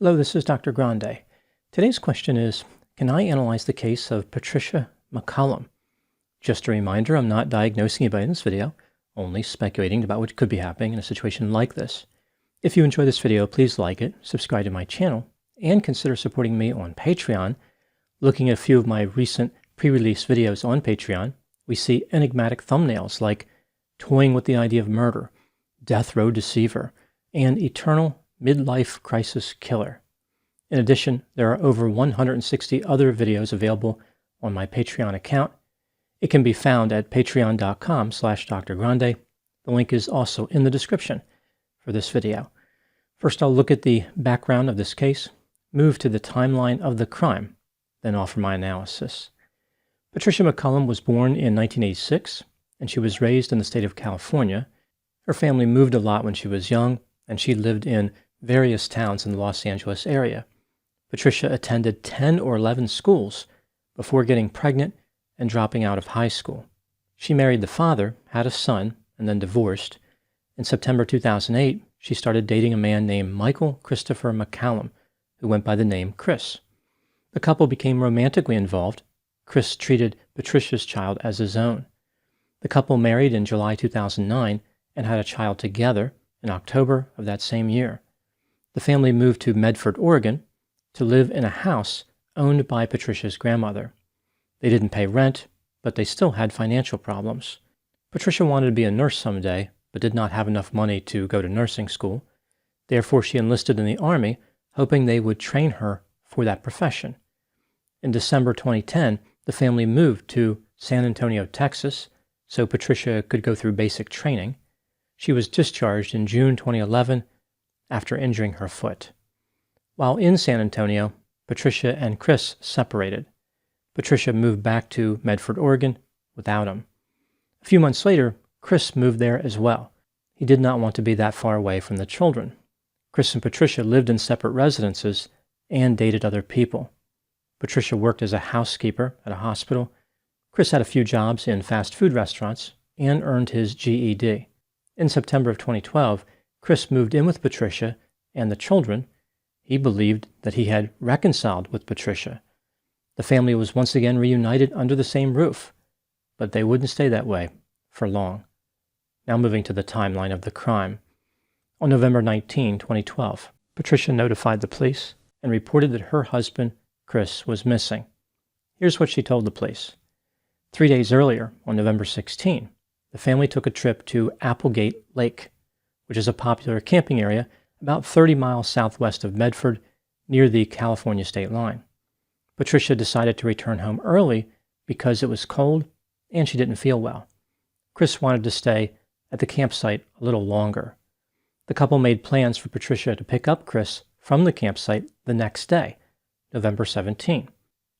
Hello, this is Dr. Grande. Today's question is, can I analyze the case of Patricia MacCallum? Just a reminder, I'm not diagnosing anybody in this video, only speculating about what could be happening in a situation like this. If you enjoy this video, please like it, subscribe to my channel, and consider supporting me on Patreon. Looking at a few of my recent pre-release videos on Patreon, we see enigmatic thumbnails like Toying with the Idea of Murder, Death Row Deceiver, and Eternal Midlife Crisis Killer. In addition, there are over 160 other videos available on my Patreon account. It can be found at patreon.com/drgrande. The link is also in the description for this video. First, I'll look at the background of this case, move to the timeline of the crime, then offer my analysis. Patricia MacCallum was born in 1986, and she was raised in the state of California. Her family moved a lot when she was young, and she lived in various towns in the Los Angeles area. Patricia attended 10 or 11 schools before getting pregnant and dropping out of high school. She married the father, had a son, and then divorced. In September 2008, she started dating a man named Michael Christopher MacCallum, who went by the name Chris. The couple became romantically involved. Chris treated Patricia's child as his own. The couple married in July 2009 and had a child together in October of that same year. The family moved to Medford, Oregon, to live in a house owned by Patricia's grandmother. They didn't pay rent, but they still had financial problems. Patricia wanted to be a nurse someday, but did not have enough money to go to nursing school. Therefore, she enlisted in the Army, hoping they would train her for that profession. In December 2010, the family moved to San Antonio, Texas, so Patricia could go through basic training. She was discharged in June 2011 after injuring her foot. While in San Antonio, Patricia and Chris separated. Patricia moved back to Medford, Oregon, without him. A few months later, Chris moved there as well. He did not want to be that far away from the children. Chris and Patricia lived in separate residences and dated other people. Patricia worked as a housekeeper at a hospital. Chris had a few jobs in fast food restaurants and earned his GED. In September of 2012, Chris moved in with Patricia and the children. He believed that he had reconciled with Patricia. The family was once again reunited under the same roof, but they wouldn't stay that way for long. Now moving to the timeline of the crime. On November 19, 2012, Patricia notified the police and reported that her husband, Chris, was missing. Here's what she told the police. 3 days earlier, on November 16, the family took a trip to Applegate Lake, which is a popular camping area about 30 miles southwest of Medford, near the California state line. Patricia decided to return home early because it was cold and she didn't feel well. Chris wanted to stay at the campsite a little longer. The couple made plans for Patricia to pick up Chris from the campsite the next day, November 17.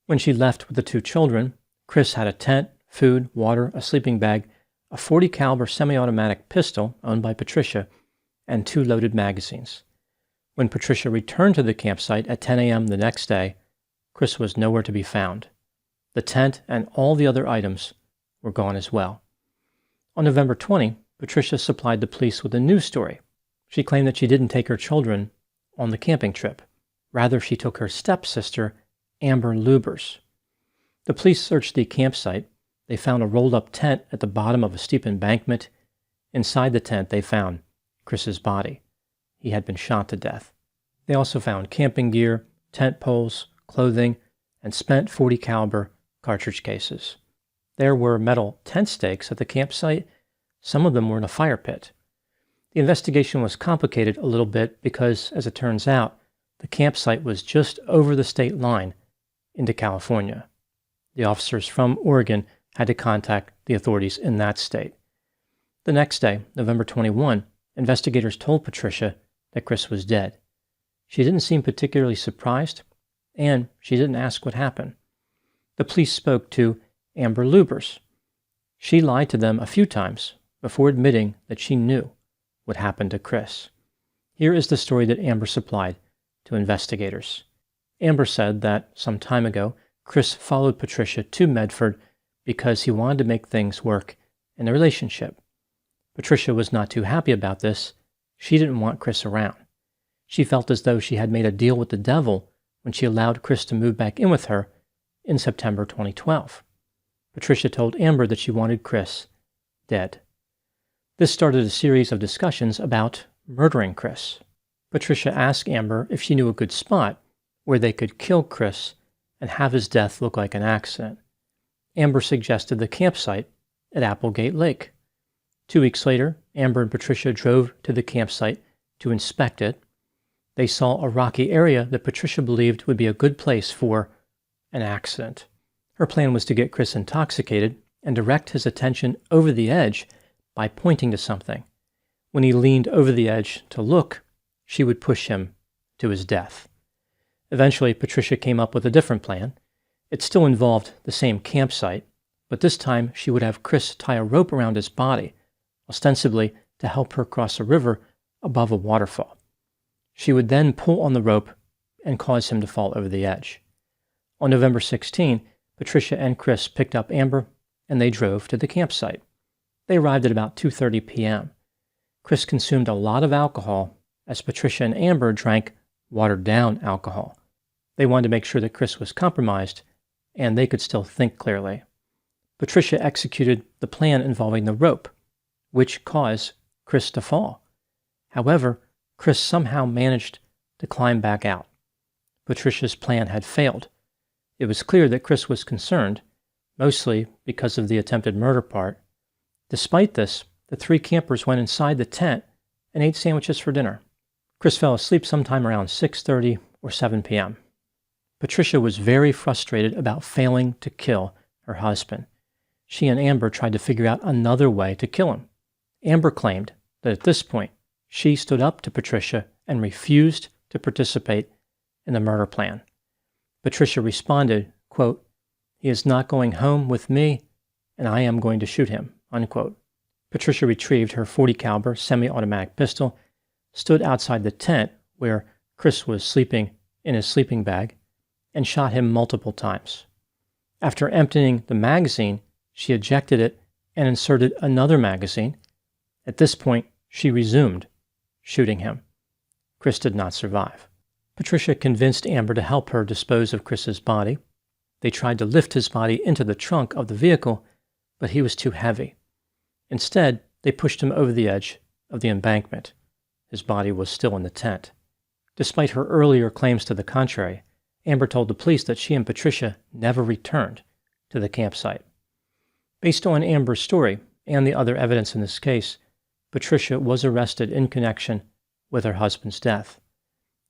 When she left with the two children, Chris had a tent, food, water, a sleeping bag, a .40 caliber semi-automatic pistol owned by Patricia, and 2 loaded magazines. When Patricia returned to the campsite at 10 a.m. the next day, Chris was nowhere to be found. The tent and all the other items were gone as well. On November 20, Patricia supplied the police with a news story. She claimed that she didn't take her children on the camping trip. Rather, she took her stepsister, Amber Lubers. The police searched the campsite. They found a rolled-up tent at the bottom of a steep embankment. Inside the tent, they found Chris's body. He had been shot to death. They also found camping gear, tent poles, clothing, and spent .40 caliber cartridge cases. There were metal tent stakes at the campsite. Some of them were in a fire pit. The investigation was complicated a little bit because, as it turns out, the campsite was just over the state line into California. The officers from Oregon had to contact the authorities in that state. The next day, November 21, investigators told Patricia that Chris was dead. She didn't seem particularly surprised, and she didn't ask what happened. The police spoke to Amber Lubers. She lied to them a few times before admitting that she knew what happened to Chris. Here is the story that Amber supplied to investigators. Amber said that some time ago, Chris followed Patricia to Medford because he wanted to make things work in the relationship. Patricia was not too happy about this. She didn't want Chris around. She felt as though she had made a deal with the devil when she allowed Chris to move back in with her in September 2012. Patricia told Amber that she wanted Chris dead. This started a series of discussions about murdering Chris. Patricia asked Amber if she knew a good spot where they could kill Chris and have his death look like an accident. Amber suggested the campsite at Applegate Lake. 2 weeks later, Amber and Patricia drove to the campsite to inspect it. They saw a rocky area that Patricia believed would be a good place for an accident. Her plan was to get Chris intoxicated and direct his attention over the edge by pointing to something. When he leaned over the edge to look, she would push him to his death. Eventually, Patricia came up with a different plan. It still involved the same campsite, but this time she would have Chris tie a rope around his body, ostensibly to help her cross a river above a waterfall. She would then pull on the rope and cause him to fall over the edge. On November 16, Patricia and Chris picked up Amber and they drove to the campsite. They arrived at about 2:30 p.m. Chris consumed a lot of alcohol as Patricia and Amber drank watered-down alcohol. They wanted to make sure that Chris was compromised and they could still think clearly. Patricia executed the plan involving the rope, which caused Chris to fall. However, Chris somehow managed to climb back out. Patricia's plan had failed. It was clear that Chris was concerned, mostly because of the attempted murder part. Despite this, the 3 campers went inside the tent and ate sandwiches for dinner. Chris fell asleep sometime around 6:30 or 7 p.m. Patricia was very frustrated about failing to kill her husband. She and Amber tried to figure out another way to kill him. Amber claimed that at this point, she stood up to Patricia and refused to participate in the murder plan. Patricia responded, quote, "He is not going home with me, and I am going to shoot him," unquote. Patricia retrieved her .40 caliber semi-automatic pistol, stood outside the tent where Chris was sleeping in his sleeping bag, and shot him multiple times. After emptying the magazine, she ejected it and inserted another magazine. At this point, she resumed shooting him. Chris did not survive. Patricia convinced Amber to help her dispose of Chris's body. They tried to lift his body into the trunk of the vehicle, but he was too heavy. Instead, they pushed him over the edge of the embankment. His body was still in the tent. Despite her earlier claims to the contrary, Amber told the police that she and Patricia never returned to the campsite. Based on Amber's story and the other evidence in this case, Patricia was arrested in connection with her husband's death.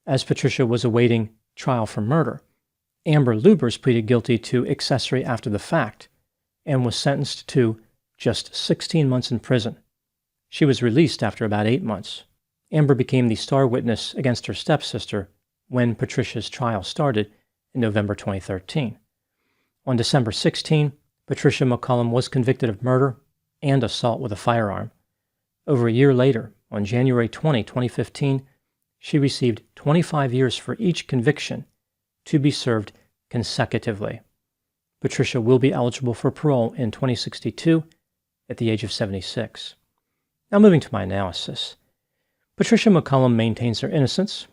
As Patricia was awaiting trial for murder, Amber Lubers pleaded guilty to accessory after the fact and was sentenced to just 16 months in prison. She was released after about 8 months. Amber became the star witness against her stepsister when Patricia's trial started in November 2013. On December 16, Patricia MacCallum was convicted of murder and assault with a firearm. Over a year later, on January 20, 2015, she received 25 years for each conviction to be served consecutively. Patricia will be eligible for parole in 2062 at the age of 76. Now moving to my analysis. Patricia MacCallum maintains her innocence.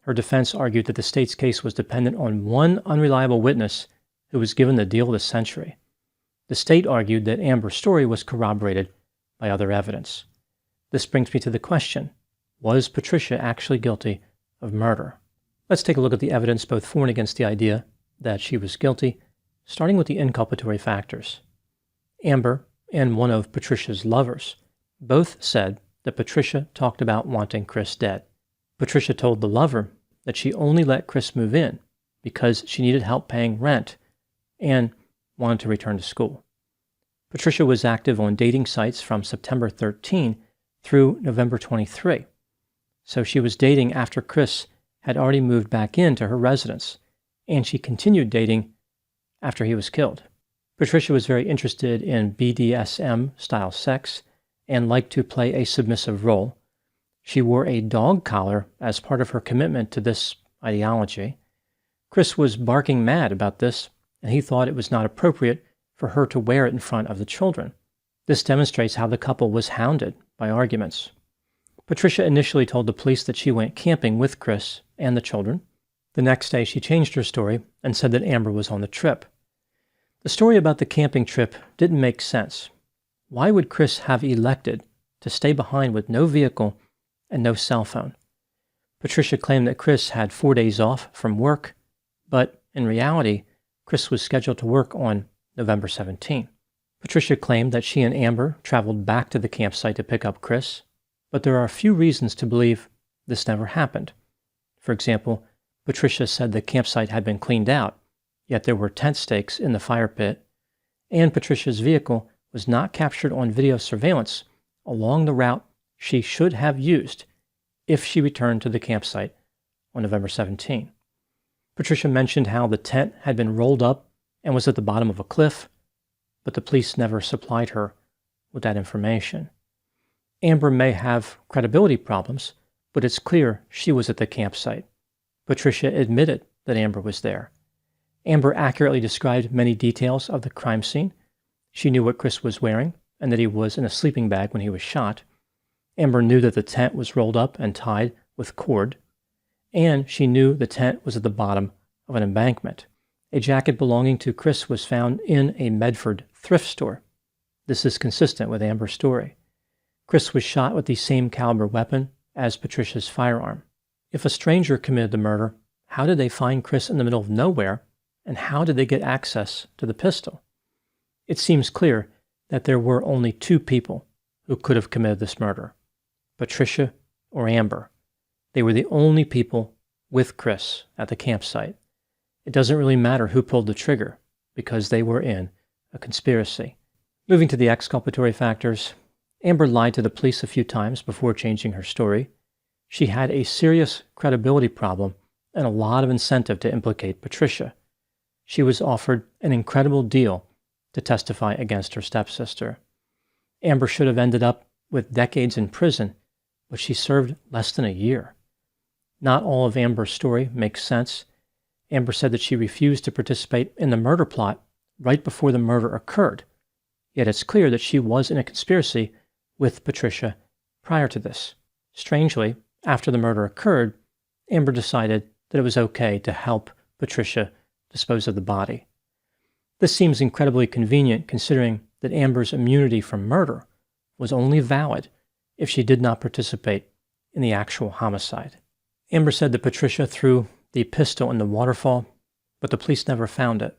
Her defense argued that the state's case was dependent on one unreliable witness who was given the deal of the century. The state argued that Amber's story was corroborated by other evidence. This brings me to the question, was Patricia actually guilty of murder? Let's take a look at the evidence both for and against the idea that she was guilty, starting with the inculpatory factors. Amber and one of Patricia's lovers both said that Patricia talked about wanting Chris dead. Patricia told the lover that she only let Chris move in because she needed help paying rent and wanted to return to school. Patricia was active on dating sites from September 13 through November 23, so she was dating after Chris had already moved back into her residence, and she continued dating after he was killed. Patricia was very interested in BDSM-style sex and liked to play a submissive role. She wore a dog collar as part of her commitment to this ideology. Chris was barking mad about this, and he thought it was not appropriate for her to wear it in front of the children. This demonstrates how the couple was hounded by arguments. Patricia initially told the police that she went camping with Chris and the children. The next day, she changed her story and said that Amber was on the trip. The story about the camping trip didn't make sense. Why would Chris have elected to stay behind with no vehicle and no cell phone? Patricia claimed that Chris had 4 days off from work, but in reality, Chris was scheduled to work on November 17. Patricia claimed that she and Amber traveled back to the campsite to pick up Chris, but there are a few reasons to believe this never happened. For example, Patricia said the campsite had been cleaned out, yet there were tent stakes in the fire pit, and Patricia's vehicle was not captured on video surveillance along the route she should have used if she returned to the campsite on November 17. Patricia mentioned how the tent had been rolled up and was at the bottom of a cliff, but the police never supplied her with that information. Amber may have credibility problems, but it's clear she was at the campsite. Patricia admitted that Amber was there. Amber accurately described many details of the crime scene. She knew what Chris was wearing and that he was in a sleeping bag when he was shot. Amber knew that the tent was rolled up and tied with cord, and she knew the tent was at the bottom of an embankment. A jacket belonging to Chris was found in a Medford thrift store. This is consistent with Amber's story. Chris was shot with the same caliber weapon as Patricia's firearm. If a stranger committed the murder, how did they find Chris in the middle of nowhere, and how did they get access to the pistol? It seems clear that there were only two people who could have committed this murder: Patricia or Amber. They were the only people with Chris at the campsite. It doesn't really matter who pulled the trigger, because they were in a conspiracy. Moving to the exculpatory factors, Amber lied to the police a few times before changing her story. She had a serious credibility problem and a lot of incentive to implicate Patricia. She was offered an incredible deal to testify against her stepsister. Amber should have ended up with decades in prison, but she served less than a year. Not all of Amber's story makes sense. Amber said that she refused to participate in the murder plot right before the murder occurred, yet it's clear that she was in a conspiracy with Patricia prior to this. Strangely, after the murder occurred, Amber decided that it was okay to help Patricia dispose of the body. This seems incredibly convenient considering that Amber's immunity from murder was only valid if she did not participate in the actual homicide. Amber said that Patricia threw the pistol in the waterfall, but the police never found it.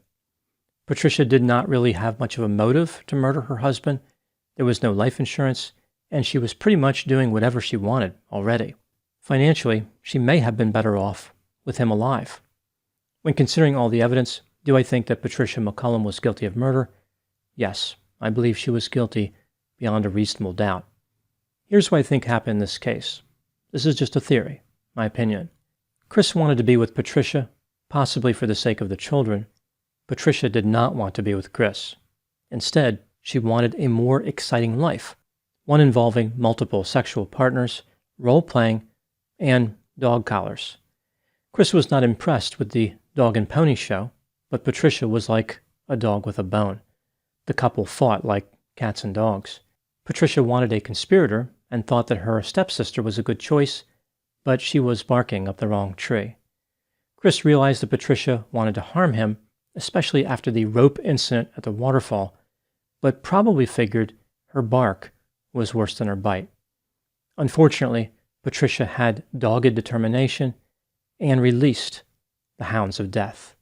Patricia did not really have much of a motive to murder her husband. There was no life insurance, and she was pretty much doing whatever she wanted already. Financially, she may have been better off with him alive. When considering all the evidence, do I think that Patricia MacCallum was guilty of murder? Yes, I believe she was guilty beyond a reasonable doubt. Here's what I think happened in this case. This is just a theory, my opinion. Chris wanted to be with Patricia, possibly for the sake of the children. Patricia did not want to be with Chris. Instead, she wanted a more exciting life, one involving multiple sexual partners, role-playing, and dog collars. Chris was not impressed with the dog and pony show, but Patricia was like a dog with a bone. The couple fought like cats and dogs. Patricia wanted a conspirator and thought that her stepsister was a good choice, but she was barking up the wrong tree. Chris realized that Patricia wanted to harm him, especially after the rope incident at the waterfall, but probably figured her bark was worse than her bite. Unfortunately, Patricia had dogged determination and released the hounds of death.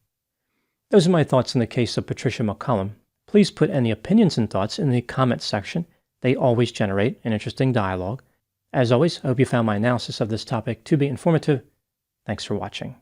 Those are my thoughts on the case of Patricia MacCallum. Please put any opinions and thoughts in the comments section. They always generate an interesting dialogue. As always, I hope you found my analysis of this topic to be informative. Thanks for watching.